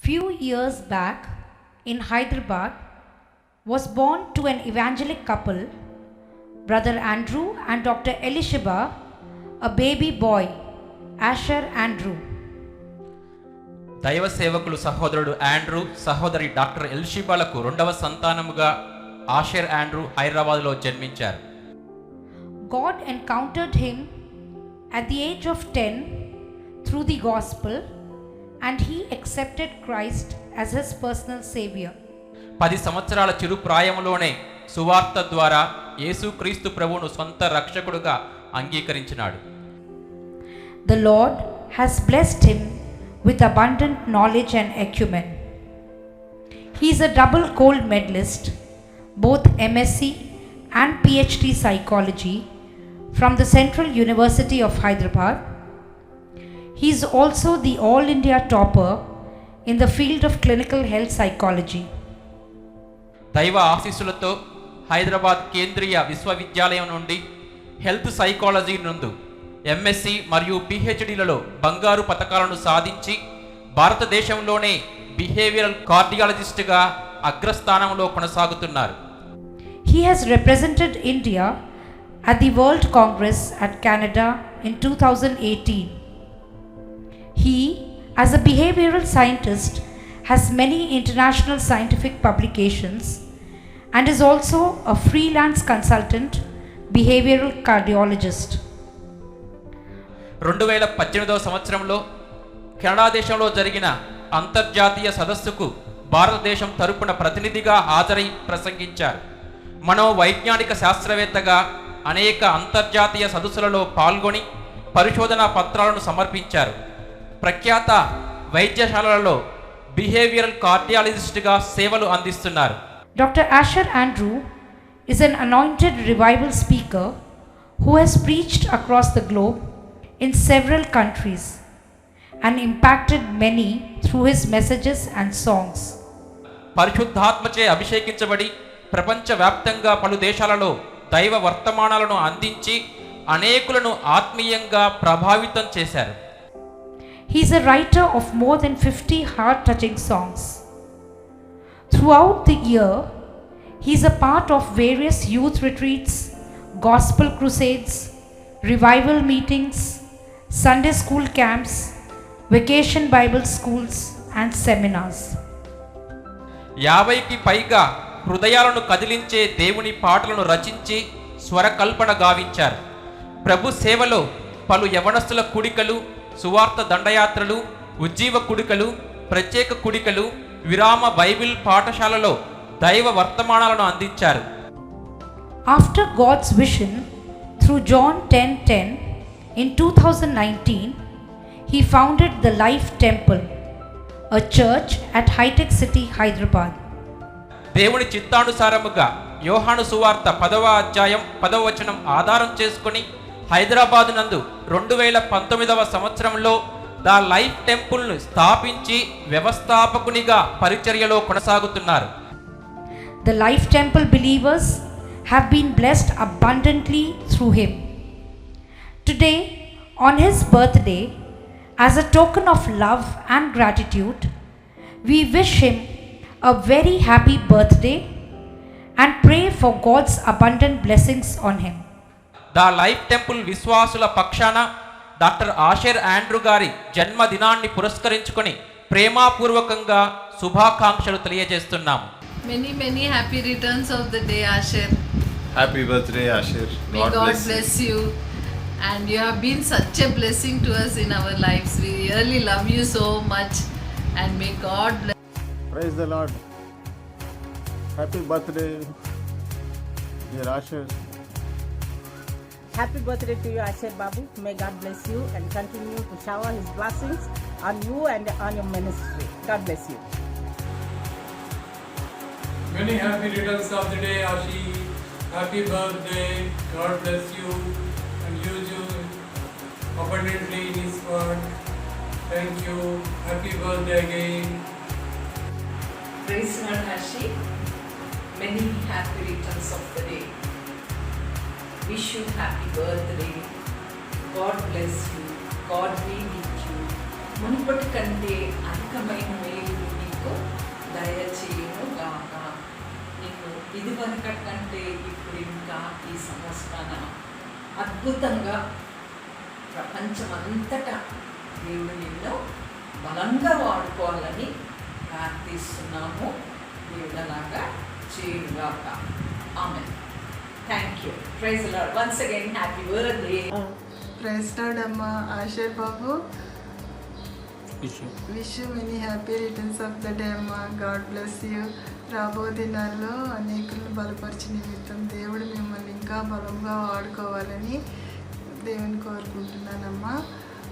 few years back in Hyderabad was born to an evangelic couple, Brother Andrew and Dr. Elisheba, a baby boy, Asher Andrew. దైవ సేవకులు సహోదరుడు Andrew సహోదరి doctor ఎలిషిబాలకు రెండవ సంతానముగా Ussher Andrew హైదరాబాద్లో జన్మించారు. God encountered him at the age of 10 through the gospel and he accepted Christ as his personal savior. 10 సంవత్సరాల చిరు ప్రాయములోనే సువార్త ద్వారా యేసుక్రీస్తు ప్రభువును సొంత రక్షకుడుగా అంగీకరించినాడు. The Lord has blessed him with abundant knowledge and acumen. He is a double gold medalist, both MSc and PhD psychology from the Central University of Hyderabad. He is also the All India topper in the field of clinical health psychology. దైవ ఆశీస్సులతో హైదరాబాద్ కేంద్రీయ విశ్వవిద్యాలయం నుండి health psychology నందు MSc మరియు పిహెచ్డిలలో బంగారు పతకాలను సాధించి భారతదేశంలోనే బిహేవియరల్ కార్డియాలజిస్ట్గా అగ్రస్థానంలో కొనసాగుతున్నారు. He has represented India at the World Congress at Canada in 2018. He, as a behavioral scientist, has many international scientific publications and is also a freelance consultant behavioral cardiologist. 2018వ సంవత్సరంలో Canada దేశంలో జరిగిన అంతర్జాతీయ సదస్సుకు భారతదేశం తరపున ప్రతినిధిగా హాజరై ప్రసంగించారు. మనోవైజ్ఞానిక శాస్త్రవేత్తగా అనేక అంతర్జాతీయ సదస్సులలో పాల్గొని పరిశోధనా పత్రాలను సమర్పించారు. ప్రఖ్యాత వైద్యశాలలలో బిహేవియరల్ కార్డియాలజిస్ట్గా సేవలు అందిస్తున్నారు. Dr. Asher Andrew is an anointed revival speaker who has preached across the globe in several countries and impacted many through his messages and songs. పరిశుద్ధాత్మచే అభిషేకించబడి ప్రపంచవ్యాప్తంగా పలు దేశాలలో దైవ వర్తమానాలను అందించి అనేకులను ఆత్మీయంగా ప్రభావితం చేశారు. He is a writer of more than 50 heart-touching songs. Throughout the year, he is a part of various youth retreats, gospel crusades, revival meetings, Sunday school camps, vacation Bible schools and seminars. 50కి పైగా హృదయాలను కదిలించే దేవుని పాటలను రచించి స్వరకల్పన గావించారు. ప్రభు సేవలో పలు యవనస్తుల కుడికలు, సువార్త దండయాత్రలు, ఉజ్జీవ కుడికలు, ప్రత్యేక కుడికలు, విరామ బైబిల్ పాఠశాలలో దైవ వర్తమానాలను అందించారు. After God's vision through John 10:10 in 2019, he founded the Life Temple, a church at Hi-Tech City, Hyderabad. దేవుని చిత్తానుసారముగా యోహాను సువార్త 10వ అధ్యాయం 10వ వచనం ఆధారం చేసుకుని హైదరాబాద్ నందు 2019వ సంవత్సరంలో ద లైఫ్ టెంపుల్ను స్థాపించి వ్యవస్థాపకునిగా పరిచర్యలో కొనసాగుతున్నారు. The Life Temple believers have been blessed abundantly through him. Today, on his birthday, as a token of love and gratitude, we wish him a very happy birthday and pray for God's abundant blessings on him. The life temple విశ్వాసుల పక్షాన doctor Ussher Andrew గారి జన్మదినాన్ని పురస్కరించుకొని ప్రేమపూర్వకంగా శుభాకాంక్షలు తెలియజేస్తున్నాము. Many happy returns of the day, Asher. Happy birthday, Asher. May God bless you. And you have been such a blessing to us in our lives. We really love you so much. And may God bless. Praise the Lord. Happy birthday, dear Asher. Happy birthday to you, Asher Babu. May God bless you and continue to shower His blessings on you and on your ministry. God bless you. Many happy returns of the day, Ashi. Happy birthday. God bless you and use you abundantly in His word. Thank you. Happy birthday again. Praise God, Ashi. Many happy returns of the day. Wish you happy birthday. God bless you. God be with you. మునుపటి కంటే అధికమైన మేలు నీకు దయచేయును గాక. నీకు ఇదివరకటి కంటే ఇప్పుడు ఇంకా ఈ సంవత్సరాన అద్భుతంగా ప్రపంచమంతటా దేవుడు నిన్ను బలంగా వాడుకోవాలని ప్రార్థిస్తున్నాము. దేవుడు అలాగా చేయుగాక. ఆమేన్. Thank you. Praise the lord. Once again happy birthday. Praise lord అమ్మా. Ashir babu, wish you many happy returns of the day అమ్మా. God bless you. రాబో దినాల్లో అనేకులను బలపరిచిన నిమిత్తం దేవుడు మిమ్మల్ని ఇంకా బలంగా వాడుకోవాలని దేవుని కోరుకుంటున్నానమ్మా.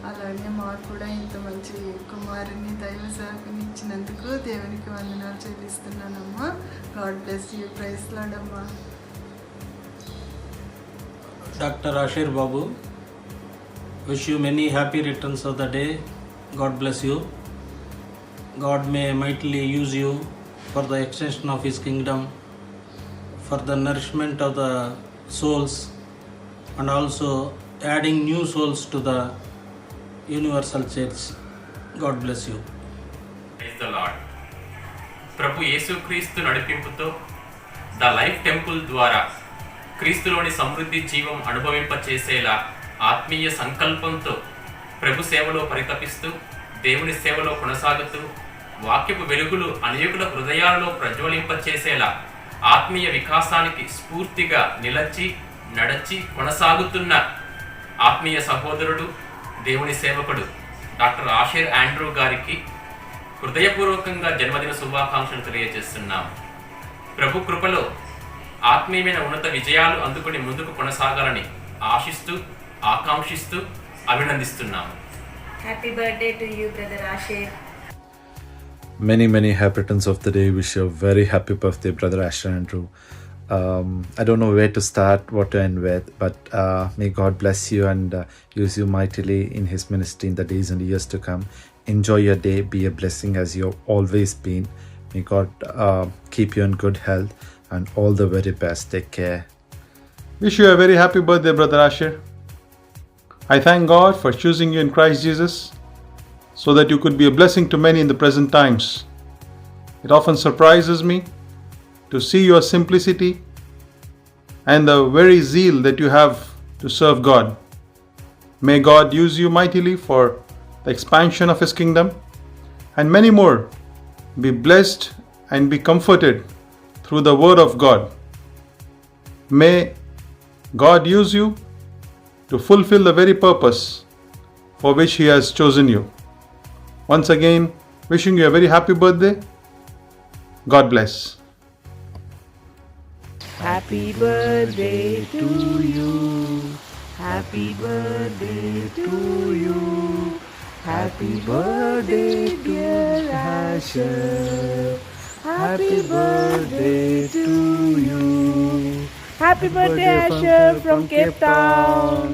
అలాగే మాకు కూడా ఇంత మంచి కుమారుని దైవ సేవకుని ఇచ్చినందుకు దేవునికి వందనాలు చెల్లిస్తున్నానమ్మా. God bless you. Praise lord అమ్మా. Dr. Ashir Babu, wish you many happy returns of the day. God bless you. God may mightily use you for the extension of His kingdom, for the nourishment of the souls, and also adding new souls to the universal church. God bless you. Praise the lord. ప్రభు యేసుక్రీస్తు నడిపింపుతో the life temple ద్వారా క్రీస్తులోని సమృద్ధి జీవం అనుభవింపచేసేలా ఆత్మీయ సంకల్పంతో ప్రభు సేవలో పరితపిస్తూ దేవుని సేవలో కొనసాగుతూ వాక్యపు వెలుగులు అనేకుల హృదయాలలో ప్రజ్వలింపచేసేలా ఆత్మీయ వికాసానికి స్ఫూర్తిగా నిలచి నడచి కొనసాగుతున్న ఆత్మీయ సహోదరుడు దేవుని సేవకుడు డాక్టర్ ఆషిర్ ఆండ్రూ గారికి హృదయపూర్వకంగా జన్మదిన శుభాకాంక్షలు తెలియజేస్తున్నాం. ప్రభు కృపలో ఆత్మీయమైన ఉన్నత విజయాలు అందుకుని ముందుకు కొనసాగాలని ఆశిస్తూ ఆకాంక్షిస్తూ అభినందిస్తున్నాము. Happy birthday to you brother Ashir. Many happy returns of the day. Wish you a very happy birthday, brother Ashir Andrew. I don't know where to start, what to end with, but may God bless you and use you mightily in His ministry in the days and years to come. Enjoy your day. Be a blessing as you've always been. May God keep you in good health and all the very best. Take care. Wish you a very happy birthday, Brother Ashir. I thank God for choosing you in Christ Jesus so that you could be a blessing to many in the present times. It often surprises me to see your simplicity and the very zeal that you have to serve God. May God use you mightily for the expansion of His kingdom and many more. Be blessed and be comforted through the word of God. May God use you to fulfill the very purpose for which He has chosen you. Once again, wishing you a very happy birthday. God bless. Happy birthday to you. Happy birthday to you. Happy birthday, dear Asher. Happy birthday to you. Happy birthday, Asher from Cape Town.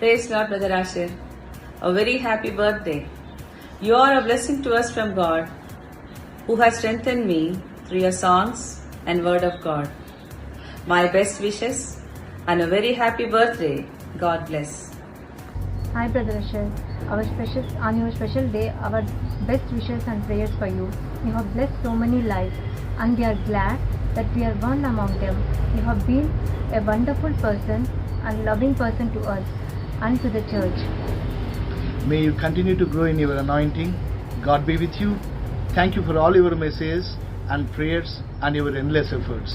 Praise God, brother Ashir. A very happy birthday. You are a blessing to us from God, who has strengthened me through your songs and word of God. My best wishes and a very happy birthday. God bless. Hi brother Ashir, on your special day, our best wishes and prayers for you. You have blessed so many lives and we are glad that we are one among them. You have been a wonderful person and loving person to us and to the church. May you continue to grow in your anointing. God be with you. Thank you for all your messages and prayers and your endless efforts.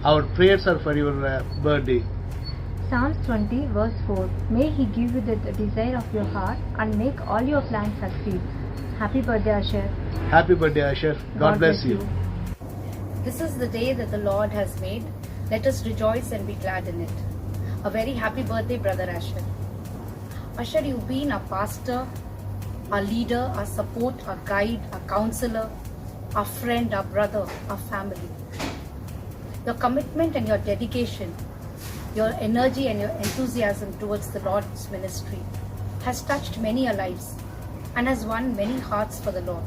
Our prayers are for your birthday. Psalms 20 verse 4. May He give you the desire of your heart and make all your plans succeed. Happy birthday Ashir. Happy birthday Ashir. God bless you. This is the day that the Lord has made. Let us rejoice and be glad in it. A very happy birthday, brother Ashir. Ashir, you've been a pastor, a leader, a support, a guide, a counselor, a friend, a brother, a family. Your commitment and your dedication, your energy and your enthusiasm towards the Lord's ministry has touched many lives and has won many hearts for the Lord.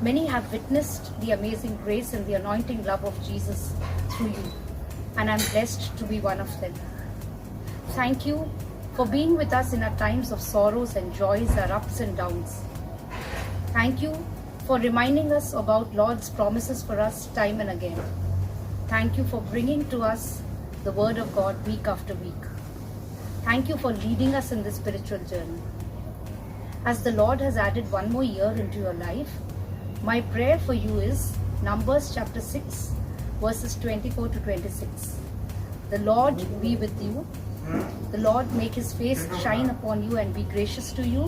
Many have witnessed the amazing grace and the anointing love of Jesus through you, and I'm blessed to be one of them. Thank you for being with us in our times of sorrows and joys, our ups and downs. Thank you for reminding us about Lord's promises for us time and again. Thank you for bringing to us the Word of God week after week. Thank you for leading us in this spiritual journey. As the Lord has added one more year into your life, my prayer for you is Numbers chapter 6, verses 24 to 26. The Lord be with you. The Lord make his face shine upon you and be gracious to you.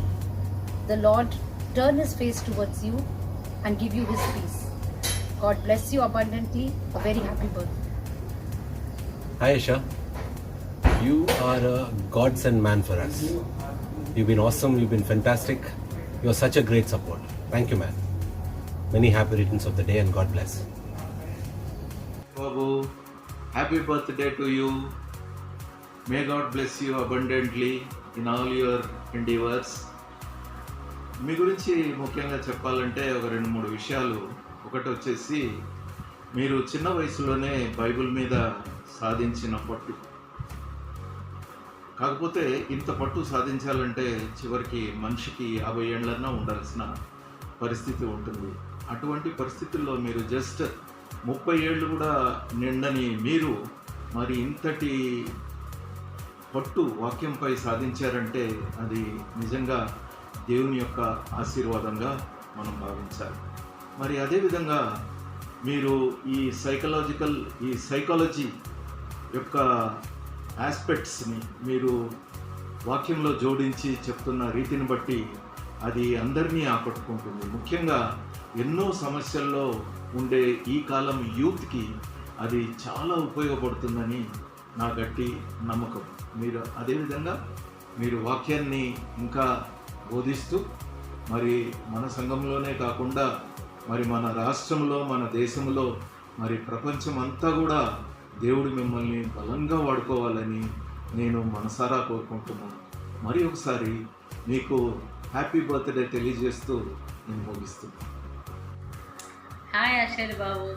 The Lord turn his face towards you and give you his peace. God bless you abundantly. A very happy birthday. Hi Asha, you are a godsend man for us. You've been awesome, you've been fantastic. You're such a great support. Thank you, man. Many happy returns of the day and God bless. Babu, happy birthday to you. May God bless you abundantly in all your endeavors. మీ గురించి ముఖ్యంగా చెప్పాలంటే ఒక 2-3 విషయాలు. ఒకటి వచ్చేసి మీరు చిన్న వయసులోనే బైబిల్ మీద సాధించిన పట్టు. కాకపోతే ఇంత పట్టు సాధించాలంటే చివరికి మనిషికి 50 ఏళ్ళన్నా ఉండాల్సిన పరిస్థితి ఉంటుంది. అటువంటి పరిస్థితుల్లో మీరు జస్ట్ 30 ఏళ్ళు కూడా నిండని మీరు మరి ఇంతటి పట్టు వాక్యంపై సాధించారంటే అది నిజంగా దేవుని యొక్క ఆశీర్వాదంగా మనం భావించాలి. మరి అదేవిధంగా మీరు ఈ సైకాలజీ యొక్క ఆస్పెక్ట్స్ని మీరు వాక్యంలో జోడించి చెప్తున్న రీతిని బట్టి అది అందరినీ ఆకట్టుకుంటుంది. ముఖ్యంగా ఎన్నో సమస్యల్లో ఉండే ఈ కాలం యూత్కి అది చాలా ఉపయోగపడుతుందని నా గట్టి నమ్మకం. మీరు అదేవిధంగా మీరు వాక్యాన్ని ఇంకా బోధిస్తూ మరి మన సంఘంలోనే కాకుండా మరి మన రాష్ట్రంలో మన దేశంలో మరి ప్రపంచం అంతా కూడా దేవుడు మిమ్మల్ని బలంగా వాడుకోవాలని నేను మనసారా కోరుకుంటున్నాను. మరి ఒకసారి మీకు హ్యాపీ బర్త్డే తెలియజేస్తూ నేను ముగిస్తున్నాను. Hi Ashar Babu,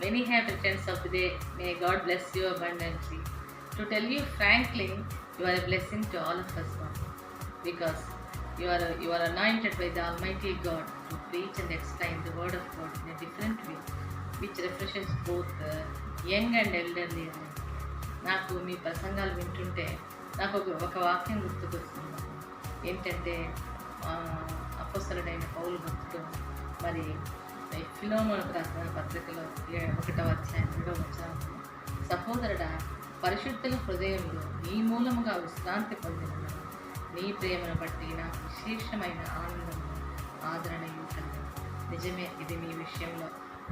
many happy returns of the day. May God bless you abundantly. To tell you frankly, you are a blessing to all of us now, because you are anointed by the Almighty God to preach and explain the word of God in a different way, which refreshes both young and elderly. నాకు మీ ప్రసంగాలు వింటుంటే నాకు ఒక వాక్యం గుర్తుకొస్తుంది. ఏంటంటే అపోస్తలుడైన పౌలు భక్తుడు మరి ఫిలోమోనుకు రాసిన పత్రికలో 1వ అధ్యాయం 2వ వచనంలో, సహోదరుడా, పరిశుద్ధుల హృదయంలో నీ మూలముగా విశ్రాంతి పొందిన నీ ప్రేమను బట్టి నాకు విశేషమైన ఆనందం ఆదరణయు కలిగింది. నిజమే, ఇది మీ విషయంలో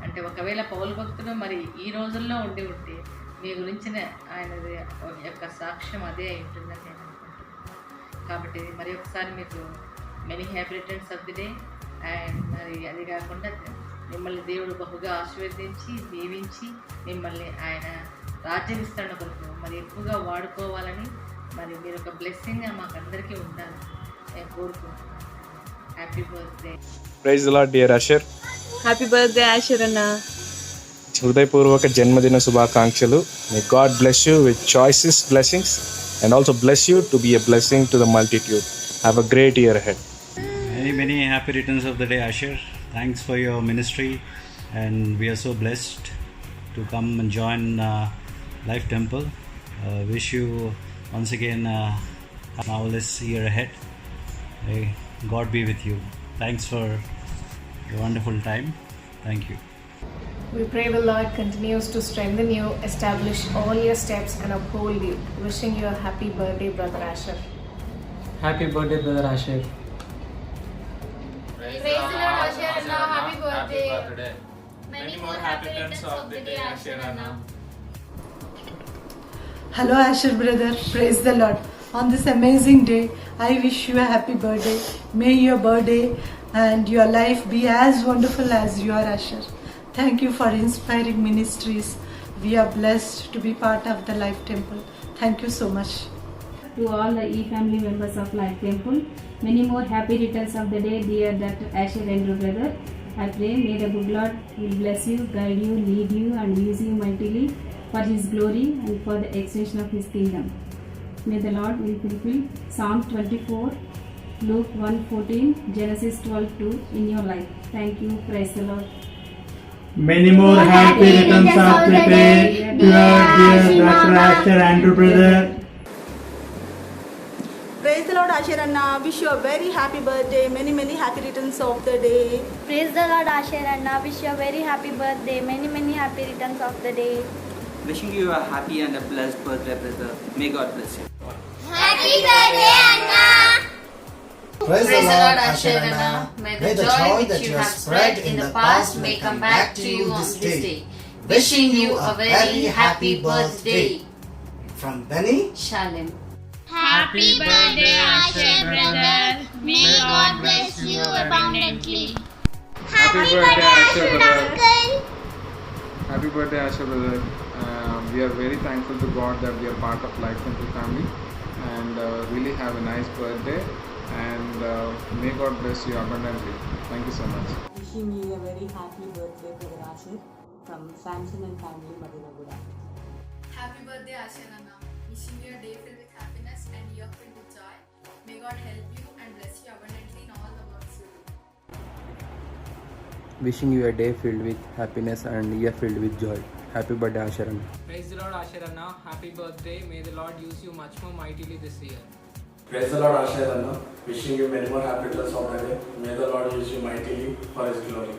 అంటే ఒకవేళ పౌలు భక్తుడు మరి ఈ రోజుల్లో ఉండి ఉంటే మీ గురించిన ఆయన యొక్క సాక్ష్యం అదే అయి ఉంటుందని నేను అనుకుంటున్నాను. కాబట్టి మరి ఒకసారి మీకు many happy returns of the day. And మరి అది కాకుండా మిమ్మల్ని దేవుడు బహుగా ఆశీర్వదించి దీవించి మిమ్మల్ని ఆయన రాజ్య విస్తరణ కొరకు మరి ఎక్కువగా వాడుకోవాలని మరి మీరు ఒక బ్లెస్సింగ్గా మాకందరికీ ఉండాలని నేను కోరుకుంటున్నాను. Happy birthday. Praise the lord dear Asher. Happy birthday Asher అన్న. హృదయపూర్వక జన్మదిన శుభాకాంక్షలు. May God bless you with choices blessings and also bless you to be a blessing to the multitude. Have a great year ahead. Many happy returns of the day, Asher. Thanks for your ministry, and we are so blessed to come and join Life Temple. Wish you once again a marvelous year ahead. May God be with you. Thanks for your wonderful time. Thank you. We pray the Lord continues to strengthen you, establish all your steps, and uphold you. Wishing you a happy birthday, Brother Asher. Happy birthday, Brother Asher. Praise the Lord, Asher Anna. Happy birthday. Many more happy returns of the day, Asher Anna. Hello Asher brother, praise the Lord. On this amazing day, I wish you a happy birthday. May your birthday and your life be as wonderful as you are, Asher. Thank you for inspiring ministries. We are blessed to be part of the Life Temple. Thank you so much. To all the e-family members of Life Temple, many more happy returns of the day, dear Dr. Asher Andrew brother. I pray may the good Lord will bless you, guide you, lead you and use you mightily for His glory and for the extension of His kingdom. May the Lord will fulfill Psalm 24 Luke 1:14, Genesis 12:2 in your life. Thank you. Praise the Lord. Many more happy returns of the day to our dear Dr. Asher Andrew brother. Praise the Lord, Asher Anna. Wish you a very happy birthday. Many happy returns of the day. Praise the Lord, Asher Anna. Wish you a very happy birthday. Many happy returns of the day. Wishing you a happy and a blessed birthday, brother. May God bless you. Happy birthday, Anna. Praise the Lord, Asher Anna. May the joy that you have spread in the past may come back to you this day. Wishing you a very happy birthday. From Benny Shalem. Happy birthday, Asher brother. May God bless you abundantly. Happy birthday, Asher brother. Uncle. Happy birthday, Asher brother. We are very thankful to God that we are part of Life Temple family, and really have a nice birthday, and may God bless you abundantly. Thank you so much. Wishing you a very happy birthday, Brother Asher, from Samson and family, Madinaguda. Happy birthday, Asher Anna. Wishing you a day filled with happiness and year filled with joy. May God help you and bless you abundantly in all the works you do. Wishing you a day filled with happiness and year filled with joy. Happy birthday, Asher Anna. Praise the Lord, Asher Anna. Happy birthday. May the Lord use you much more mightily this year. Praise the Lord, Asher Anna. Wishing you many more happy returns of the day. May the Lord use you mightily for His glory.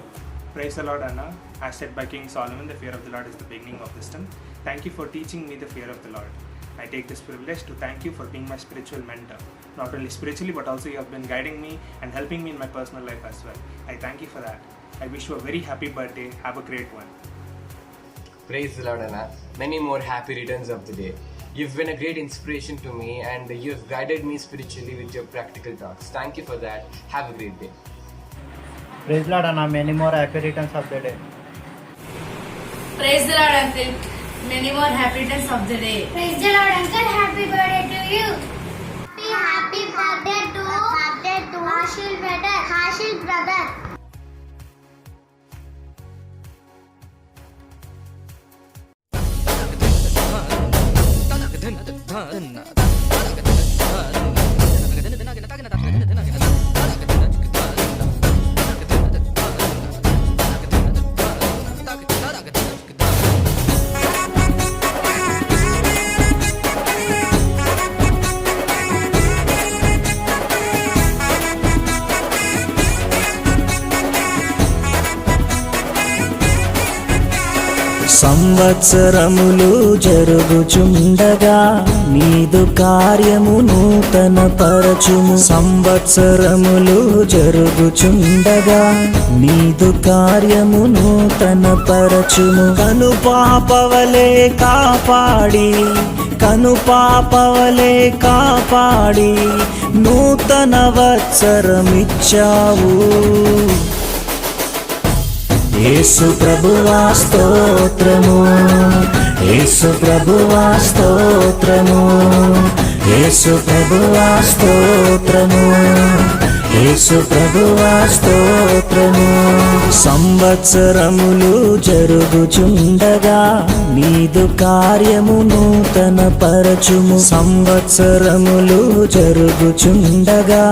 Praise the Lord, Anna. As said by King Solomon, the fear of the Lord is the beginning of wisdom. Thank you for teaching me the fear of the Lord. I take this privilege to thank you for being my spiritual mentor. Not only spiritually, but also you have been guiding me and helping me in my personal life as well. I thank you for that. I wish you a very happy birthday. Have a great one. Praise the Lord, Anna. Many more happy returns of the day. You've been a great inspiration to me, and you've guided me spiritually with your practical talks. Thank you for that. Have a great day. Praise the Lord, Anna. Many more happy returns of the day. Praise the Lord, Uncle. Many more happy returns of the day. Praise the Lord, Uncle. Happy birthday to you. Happy birthday to Hashil brother. సంవత్సరములు జరుగుచుండగా నీదు కార్యము నూతన పరచుము. సంవత్సరములు జరుగుచుండగా నీదు కార్యము నూతన పరచుము. కనుపాపవలే కాపాడి నూతన వత్సరమిచ్చావు. యేసు ప్రభువా స్తోత్రము, యేసు ప్రభువా స్తోత్రము, యేసు ప్రభువా స్తోత్రము, యేసు ప్రభువా స్తోత్రము. సంవత్సరములు జరుగుచుండగా నీదు కార్యము నూతన పరచుము. సంవత్సరములు జరుగుచుండగా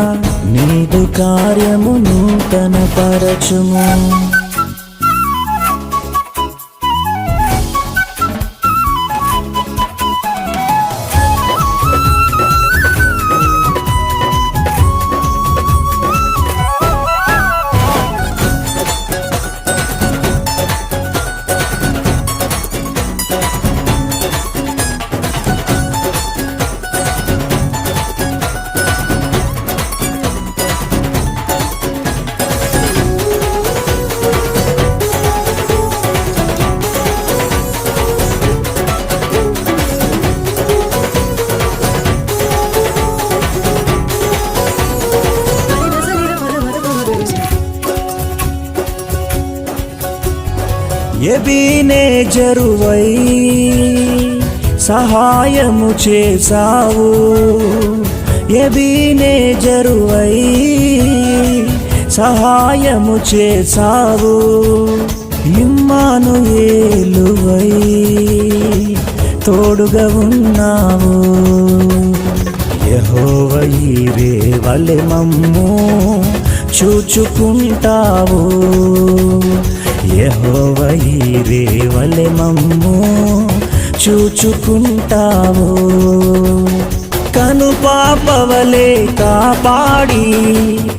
నీదు కార్యము నూతన పరచుము. ఎబీనేజరువై సహాయము చేసావు. ఎబీనేజరువై సహాయము చేసావు. ఇమ్మానుయేలువై తోడుగా ఉన్నావు. యెహోవా ఈరే వలె మమ్ము చూచుకుంటావు, యెహోవా ఈరే వలె మమ్ము చూచుకుంటావు. కనుపాపవలే కాపాడి,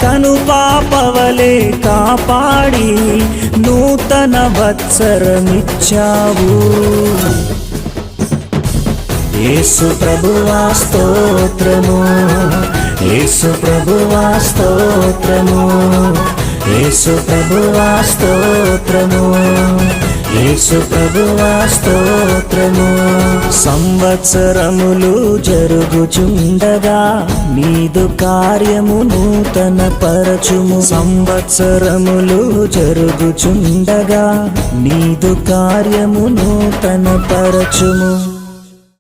కనుపాపవలే కాపాడి నూతన వత్సరమిచ్చావు. యేసు ప్రభువా స్తోత్రము, యేసు ప్రభువా స్తోత్రము, యేసు ప్రభువా స్తోత్రము, యేసు ప్రభువా స్తోత్రము. సంవత్సరములు జరుగుచుండగా నీదు కార్యము నూతన పరచుము, సంవత్సరములు జరుగుచుండగా నీదు కార్యము నూతన పరచుము.